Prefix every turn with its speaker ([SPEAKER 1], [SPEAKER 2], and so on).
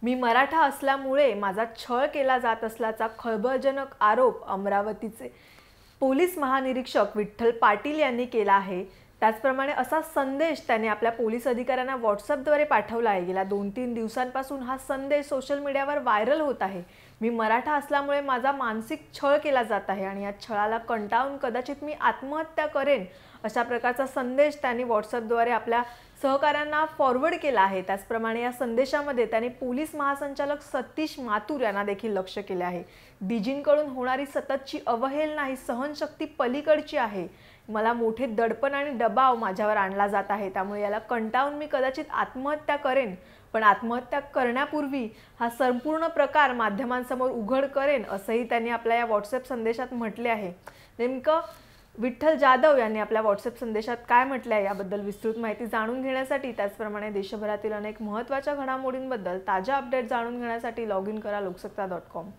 [SPEAKER 1] मी मराठा असल्यामुळे माझा छळ केला जात असल्याचा खळबळजनक आरोप अमरावतीचे पोलीस महानिरीक्षक विठ्ठल पाटील यांनी केला आहे। त्याचप्रमाणे असा संदेश त्यांनी आपल्या पोलीस अधिकाऱ्यांना व्हॉट्सअपद्वारे पाठवला आहे। गेल्या 2-3 दिवसांपासून हा संदेश सोशल मीडियावर व्हायरल होत आहे। मी मराठा असल्यामुळे माझा मानसिक छळ केला जात आहे आणि या छळाला कंटाळून कदाचित मी आत्महत्या करेन, अशा प्रकारचा संदेश त्यांनी व्हॉट्सअपद्वारे आपल्या सहकाऱ्यांना फॉरवर्ड केला आहे। त्याचप्रमाणे या संदेशामध्ये त्यांनी पोलीस महासंचालक सतीश माथुर यांना देखील लक्ष केले आहे। डीजींकडून होणारी सततची अवहेलना ही सहनशक्ती पलीकडची आहे। मला मोठे दडपण आणि दबाव माझ्यावर आणला जात आहे, त्यामुळे याला कंटाळून मी कदाचित आत्महत्या करेन, पण आत्महत्या करण्यापूर्वी हा संपूर्ण प्रकार माध्यमांसमोर उघड करेन, असंही त्यांनी आपल्या या व्हॉट्सअप संदेशात म्हटले आहे। नेमकं विठ्ठल जाधव यांनी आपल्या व्हॉट्सअप संदेशात काय म्हटले आहे याबद्दल विस्तृत माहिती जाणून घेण्यासाठी, त्याचप्रमाणे देशभरातील अनेक महत्त्वाच्या घडामोडींबद्दल ताज्या अपडेट जाणून घेण्यासाठी लॉग इन करा लोकसत्ता.com।